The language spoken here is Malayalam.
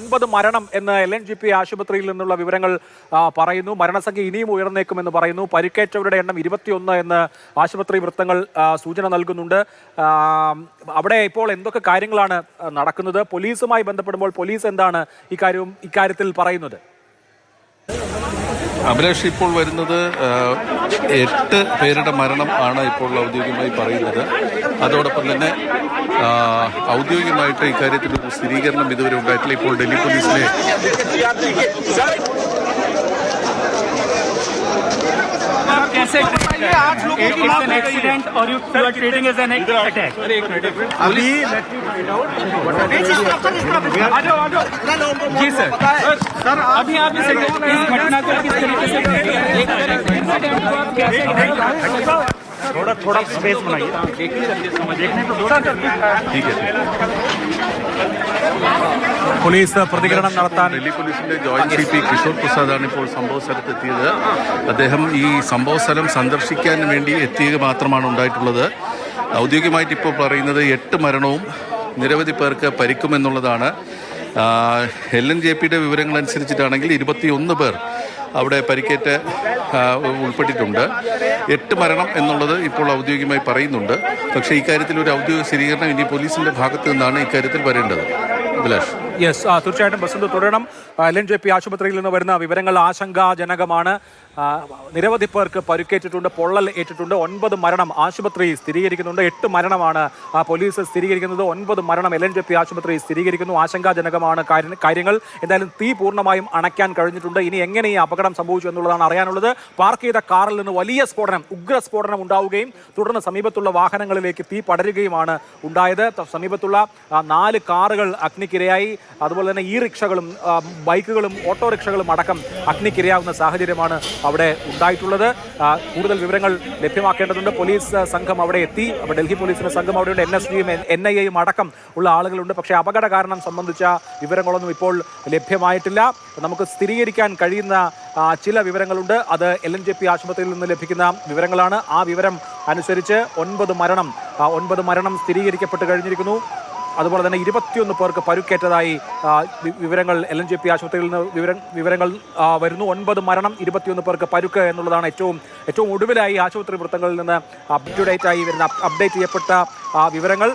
9 മരണം എന്ന് LNGP ആശുപത്രിയിൽ നിന്നുള്ള വിവരങ്ങൾ പറയുന്നു. മരണസംഖ്യ ഇനിയും ഉയർന്നേക്കുമെന്ന് പറയുന്നു. പരിക്കേറ്റവരുടെ എണ്ണം 21 എന്ന് ആശുപത്രി വൃത്തങ്ങൾ സൂചന നൽകുന്നുണ്ട്. അവിടെ ഇപ്പോൾ എന്തൊക്കെ കാര്യങ്ങളാണ് നടക്കുന്നത്? പോലീസുമായി ബന്ധപ്പെടുമ്പോൾ പോലീസ് എന്താണ് ഇക്കാര്യത്തിൽ പറയുന്നത്? അഭിലാഷ്, ഇപ്പോൾ വരുന്നത് 8 പേരുടെ മരണം ആണ് ഇപ്പോൾ ഔദ്യോഗികമായി പറയുന്നത്. അതോടൊപ്പം തന്നെ ഔദ്യോഗികമായിട്ട് ഇക്കാര്യത്തിൽ ഒരു സ്ഥിരീകരണം ഇതുവരെ ഉണ്ടായിട്ടില്ല. ഇപ്പോൾ ഡൽഹി പോലീസിലെ accident or you are treating as an attack. अभी जी सर अभी आप इस घटना को किस तरीके से थोड़ा स्पेस बनाइए, देखने को ठीक है। പോലീസ് പ്രതികരണം നടത്താൻ ഡൽഹി പോലീസിന്റെ ജോയിന്റ് CP കിഷോർ പ്രസാദാണ് ഇപ്പോൾ സംഭവ സ്ഥലത്തെത്തിയത്. അദ്ദേഹം ഈ സംഭവ സ്ഥലം സന്ദർശിക്കാൻ വേണ്ടി എത്തിയത് മാത്രമാണ് ഉണ്ടായിട്ടുള്ളത്. ഔദ്യോഗികമായിട്ട് ഇപ്പോൾ പറയുന്നത് 8 മരണവും നിരവധി പേർക്ക് പരിക്കുമെന്നുള്ളതാണ്. LNJPയുടെ വിവരങ്ങൾ അനുസരിച്ചിട്ടാണെങ്കിൽ 21 പേർ അവിടെ പരിക്കേറ്റ് ഉൾപ്പെട്ടിട്ടുണ്ട്. 8 മരണം എന്നുള്ളത് ഇപ്പോൾ ഔദ്യോഗികമായി പറയുന്നുണ്ട്. പക്ഷേ ഇക്കാര്യത്തിൽ ഒരു ഔദ്യോഗിക സ്ഥിരീകരണം ഇനി പോലീസിന്റെ ഭാഗത്തു നിന്നാണ് ഇക്കാര്യത്തിൽ വരേണ്ടത്. അഭിലാഷ്. യെസ്, തീർച്ചയായിട്ടും ബസന്ത് തുടരണം. LNJP ആശുപത്രിയിൽ നിന്ന് വരുന്ന വിവരങ്ങൾ ആശങ്കാജനകമാണ്. നിരവധി പേർക്ക് പരിക്കേറ്റിട്ടുണ്ട്, പൊള്ളൽ ഏറ്റിട്ടുണ്ട്. 9 മരണം ആശുപത്രി സ്ഥിരീകരിക്കുന്നുണ്ട്. 8 മരണമാണ് പോലീസ് സ്ഥിരീകരിക്കുന്നത്. 9 മരണം LNJP ആശുപത്രി സ്ഥിരീകരിക്കുന്നു. ആശങ്കാജനകമാണ് കാര്യങ്ങൾ. എന്തായാലും തീ പൂർണ്ണമായും അണയ്ക്കാൻ കഴിഞ്ഞിട്ടുണ്ട്. ഇനി എങ്ങനെ ഈ അപകടം സംഭവിച്ചു എന്നുള്ളതാണ് അറിയാനുള്ളത്. പാർക്ക് ചെയ്ത കാറിൽ നിന്ന് വലിയ സ്ഫോടനം, ഉഗ്രസ്ഫോടനം ഉണ്ടാവുകയും തുടർന്ന് സമീപത്തുള്ള വാഹനങ്ങളിലേക്ക് തീ പടരുകയുമാണ് ഉണ്ടായത്. സമീപത്തുള്ള 4 കാറുകൾ അഗ്നിക്കിരയായി. അതുപോലെ തന്നെ റിക്ഷകളും ബൈക്കുകളും ഓട്ടോറിക്ഷകളും അടക്കം അഗ്നിക്കിരയാവുന്ന സാഹചര്യമാണ് അവിടെ ഉണ്ടായിട്ടുള്ളത്. കൂടുതൽ വിവരങ്ങൾ ലഭ്യമാക്കേണ്ടതുണ്ട്. പോലീസ് സംഘം അവിടെ എത്തി. ഡൽഹി പോലീസിന്റെ സംഘം അവിടെയുണ്ട്. NSGയും NIAയും അടക്കം ഉള്ള ആളുകളുണ്ട്. പക്ഷേ അപകട കാരണം സംബന്ധിച്ച വിവരങ്ങളൊന്നും ഇപ്പോൾ ലഭ്യമായിട്ടില്ല. നമുക്ക് സ്ഥിരീകരിക്കാൻ കഴിയുന്ന ചില വിവരങ്ങളുണ്ട്. അത് LNJP ആശുപത്രിയിൽ നിന്ന് ലഭിക്കുന്ന വിവരങ്ങളാണ്. ആ വിവരം അനുസരിച്ച് 9 മരണം സ്ഥിരീകരിക്കപ്പെട്ട് കഴിഞ്ഞിരിക്കുന്നു. അതുപോലെ തന്നെ 21 പേർക്ക് പരുക്കേറ്റതായി വിവരങ്ങൾ LNJP ആശുപത്രിയിൽ നിന്ന് വിവരങ്ങൾ വരുന്നു. 9 മരണം, 21 പേർക്ക് പരുക്ക് എന്നുള്ളതാണ് ഏറ്റവും ഒടുവിലായി ആശുപത്രി വൃത്തങ്ങളിൽ നിന്ന് അപ്ഡേറ്റ് ചെയ്യപ്പെട്ട വിവരങ്ങൾ.